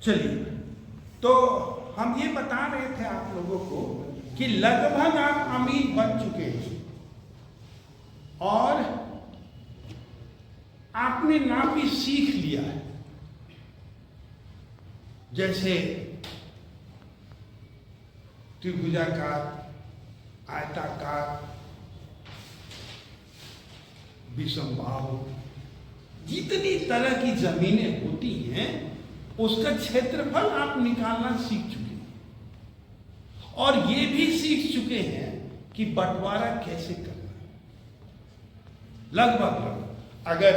चलिए, तो हम ये बता रहे थे आप लोगों को कि लगभग आप अमीन बन चुके हैं और आपने नाम भी सीख लिया है। जैसे त्रिभुजाकार, आयताकार, विषमबाहु, जितनी तरह की जमीनें होती हैं उसका क्षेत्रफल आप निकालना सीख चुके हैं और ये भी सीख चुके हैं कि बंटवारा कैसे करना है। लगभग अगर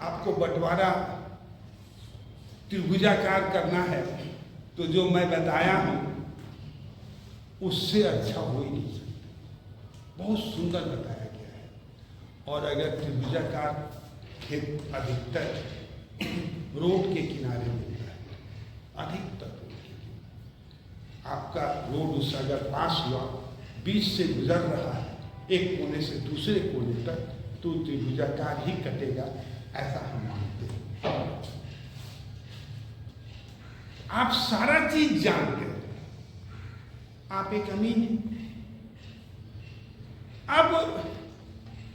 आपको बंटवारा त्रिभुजाकार करना है तो जो मैं बताया हूं उससे अच्छा हो ही नहीं सकता। बहुत सुंदर बताया गया है। और अगर त्रिभुजाकार खेत अधिकतर रोड के किनारे मिलता है, अधिकतर रोड के किनारे, आपका रोड उससे अगर पास हुआ, बीच से गुजर रहा है एक कोने से दूसरे कोने तक, तो त्रिभुजाकार ही कटेगा, ऐसा हम मानते हैं। आप सारा चीज जानते हैं, आप एक अमीन हैं। अब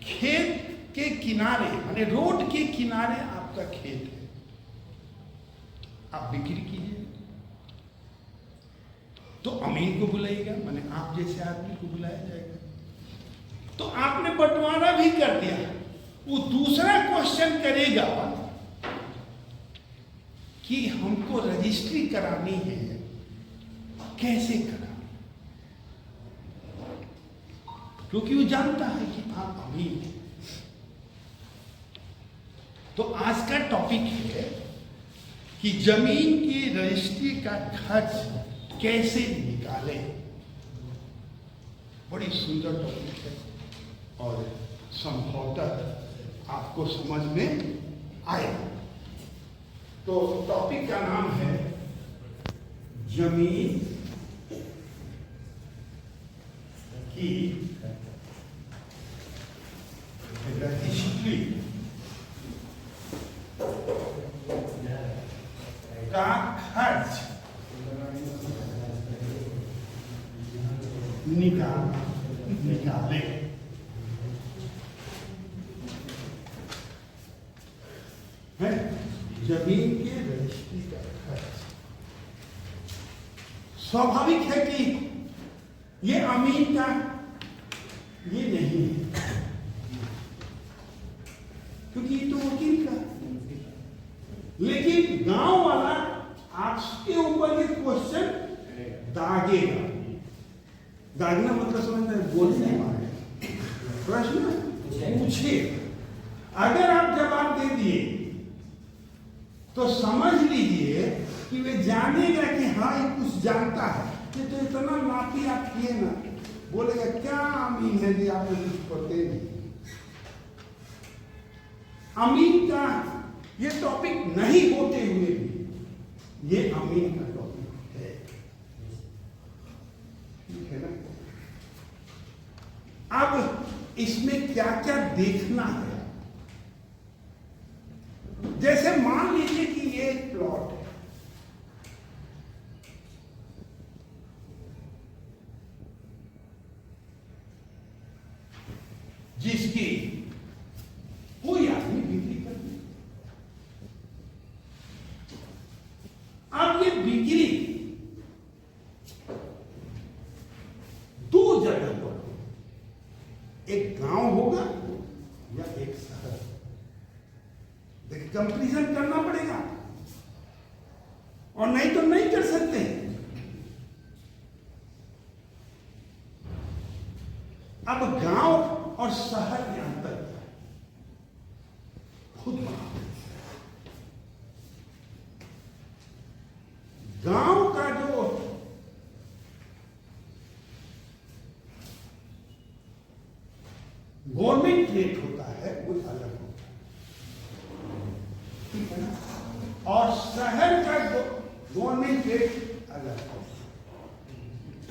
खेत के किनारे, माने रोड के किनारे आपका खेत है, आप बिक्री कीजिए तो अमीन को बुलाइएगा, माने आप जैसे आदमी को बुलाया जाएगा। तो आपने बंटवारा भी कर दिया, वो दूसरा क्वेश्चन करेगा कि हमको रजिस्ट्री करानी है, कैसे करानी, क्योंकि वो जानता है कि आप अमीन हैं। तो आज का टॉपिक है कि जमीन की रजिस्ट्री का खर्च कैसे निकालें। बड़ी सुंदर टॉपिक है और संभवतः आपको समझ में आएगा। तो टॉपिक का नाम है जमीन की रजिस्ट्री का खर्च निकाले। है जमीन के रजिस्ट्री का खर्च। स्वाभाविक है कि ये अमीन का ये नहीं है, क्योंकि ये तो वकील का। लेकिन गांव वाला आपके ऊपर ये क्वेश्चन दागेगा। दागना मतलब समझना है, बोलने वाले प्रश्न पूछे। अगर आप जवाब दे दिए तो समझ लीजिए कि वे जानेगा कि हाँ ये कुछ जानता है। ये तो इतना नापी आप किए ना, बोलेगा क्या अमीन है जी, आपने कुछ पढ़ते नहीं। अमीन का ये टॉपिक नहीं होते हुए भी ये अमीन का टॉपिक है, ठीक है ना। अब इसमें क्या क्या देखना है। जैसे मान लीजिए कि ये एक प्लॉट है, जिसकी कोई आदमी बिक्री कर दी। अब ये बिक्री दो जगह पर, एक गांव होगा या एक शहर। देखिए कंपैरिजन करना पड़ेगा और नहीं तो नहीं कर सकते। अब गांव और शहर के अंतर क्या है, खुद बताओ। गांव का जो गवर्नमेंट रेट होता है वो अलग होता है, ठीक है ना। और शहर का जो गवर्नमेंट रेट अलग होता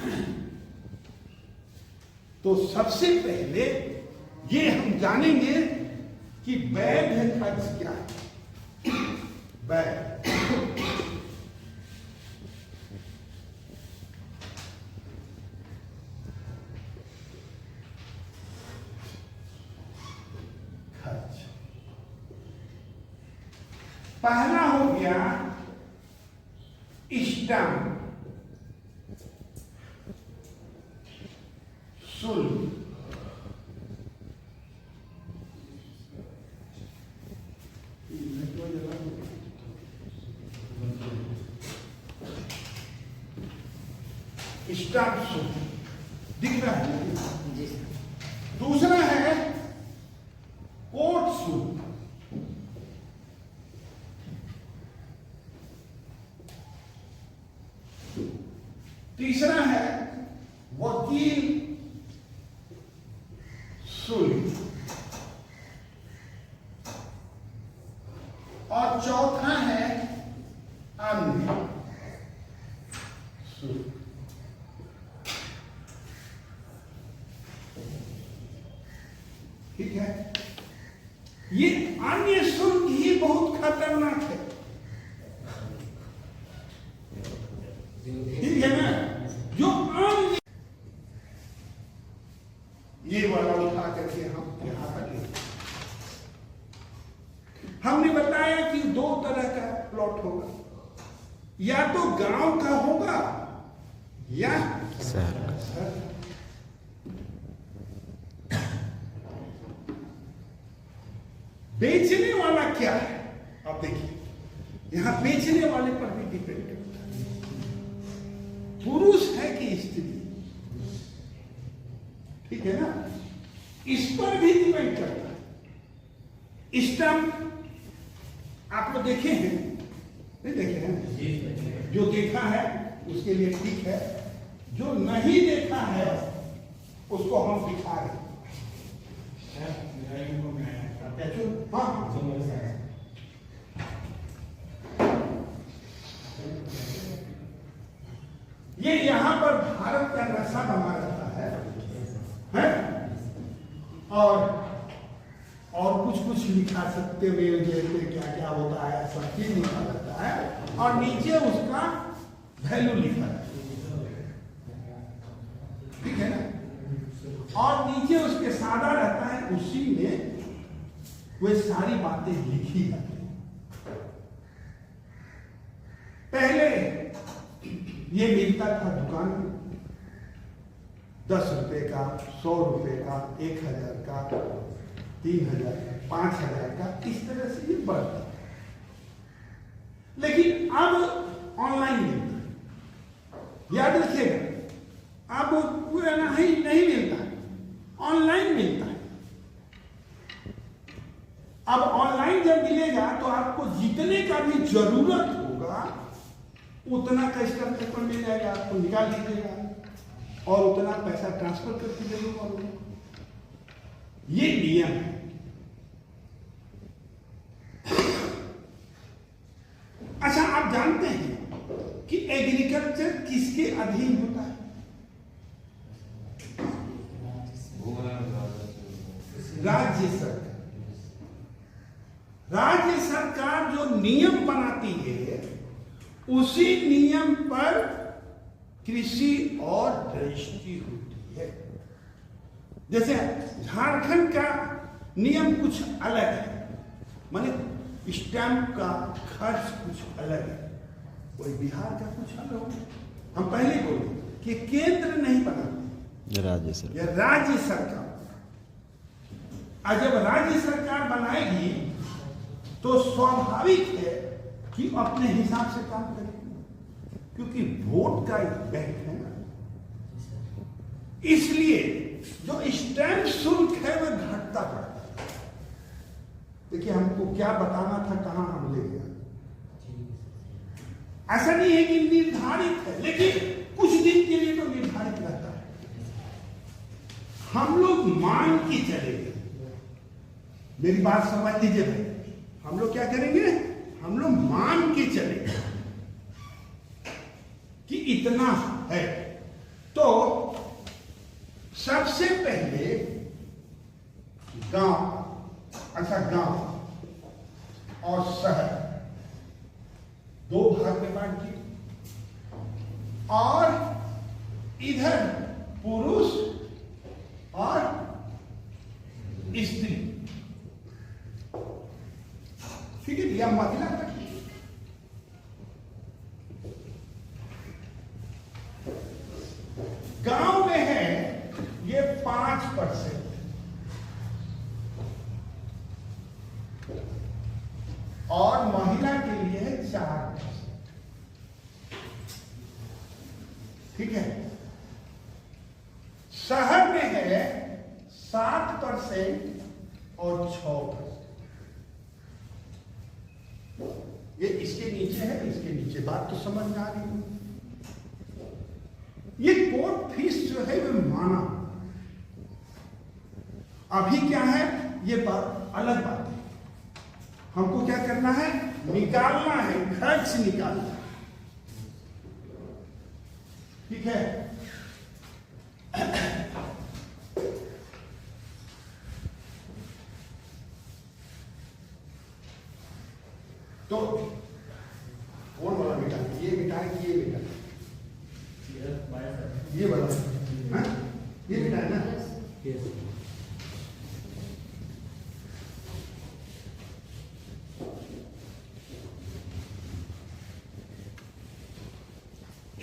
है। तो सबसे पहले ये हम जानेंगे कि वैध खर्च क्या है। वैध पहला हो गया स्टम्प, शुल्क, स्टम्प शुल्क दिख रहा है। दूसरा है कोर्ट शुल्क, तीसरा है वकील शुल्क, और चौथा है अन्य शुल्क। ठीक है, ये अन्य शुल्क ही बहुत खतरनाक है। ठीक है ना, जो अन्य ये वाला उठा करके हम यहां तक ले, हमने बताया कि दो तरह का प्लॉट होगा, या तो गांव का होगा या शहर। बेचने वाला क्या है, आप देखिए, यहां बेचने वाले पर भी डिपेंड करता है, पुरुष है कि स्त्री। ठीक है ना, इस पर भी डिपेंड करता है। स्टम्प आप लोग देखे हैं, नहीं देखे हैं? जो देखा है उसके लिए ठीक है, जो नहीं देखा है उसको हम दिखा रहे हैं। ये यहां पर भारत का नक्शा बना रहता है? और कुछ लिखा सकते हुए जैसे क्या क्या होता है सब चीज लिखा रहता है, और नीचे उसका वैल्यू लिखा रहता है। ठीक है ना, और नीचे उसके सादा रहता है, उसी में वे सारी बातें लिखी जाती हैं। पहले ये मिलता था दुकान में 10 रुपए का, 100 रुपए का, 1000 का, 3000 का, 5000 का, इस तरह से ये बढ़ता है। लेकिन अब ऑनलाइन मिलता है, याद रखिएगा, अब पूरा नहीं मिलता है, ऑनलाइन मिलता है। अब ऑनलाइन जब मिलेगा तो आपको जितने का भी जरूरत होगा उतना का स्टैम्प पेपर मिल जाएगा, आपको निकाल लीजिएगा और उतना पैसा ट्रांसफर कर दीजिएगा। ये नियम है। अच्छा, आप जानते हैं कि एग्रीकल्चर किसके अधीन होता है? राज्य सरकार। राज्य सरकार जो नियम बनाती है उसी नियम पर कृषि और रजिस्ट्री होती है। जैसे झारखंड का नियम कुछ अलग है, माने स्टैंप का खर्च कुछ अलग है, कोई बिहार का कुछ अलग हो। हम पहले बोले कि केंद्र नहीं बनाते, राज्य सरकार। और जब राज्य सरकार बनाएगी तो स्वाभाविक है कि अपने हिसाब से काम करेगी, क्योंकि वोट का बैंक है ना। इसलिए जो स्टैंप शुल्क है वह घटता बढ़ता है। देखिए, हमको क्या बताना था, कहां हम ले गया। ऐसा नहीं है कि निर्धारित है, लेकिन कुछ दिन के लिए तो निर्धारित रहता है। हम लोग मान के चलेंगे। मेरी बात समझ लीजिए भाई, हम लोग क्या करेंगे, हम लोग मान के चलेंगे कि इतना है। तो सबसे पहले गांव, अच्छा गांव और शहर दो भाग में बांट दिए, और इधर पुरुष और स्त्री, ठीक है, या महिला तक ठीक है। शहर में है 7% और 6%। ये इसके नीचे है, इसके नीचे। बात तो समझ में आ रही है। ये कोर्ट फीस जो है वो माना। अभी क्या है, ये बात अलग बात है। हमको क्या करना है, निकालना है, खर्च निकालना है। ठीक है। तो कौन वाला बेटा, ये बेटा है कि ये बेटा, ये वाला, हाँ ये बेटा है ना।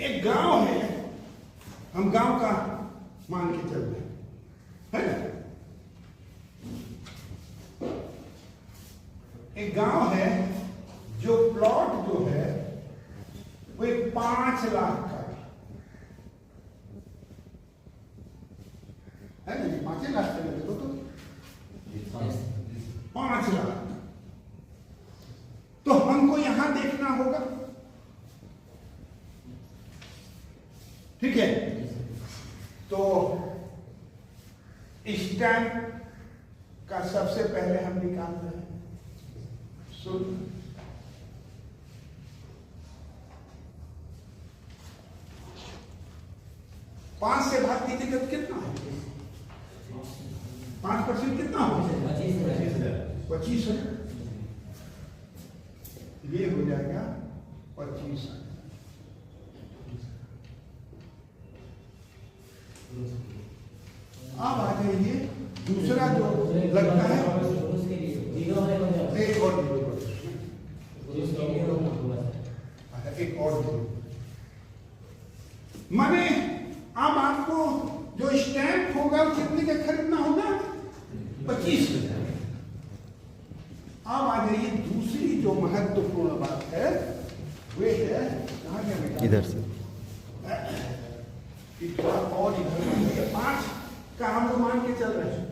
एक गांव है, हम गांव का मान के चल रहे हैं, है ना। एक गांव है, जो प्लॉट जो है वो 5 लाख का है ना। 5 लाख का देखो तो 5 लाख। तो हमको यहां देखना होगा, ठीक है। तो स्टैंप का सबसे पहले हम निकाल रहे हैं। सुन, पांच से भाग कीजिएगा तो कितना है? 5% कितना हो? 25,000। ये हो जाएगा 25,000। अब आ जाइए दूसरा जो लगता है, एक और एक और माने अब आपको जो स्टैंप होगा कितने का खरीदना होगा? 25,000। अब आ जाइए दूसरी जो महत्वपूर्ण बात है, वे है कहाँ गया बेटा? इधर से और इधर 5 का हम मान के चल रहे हैं।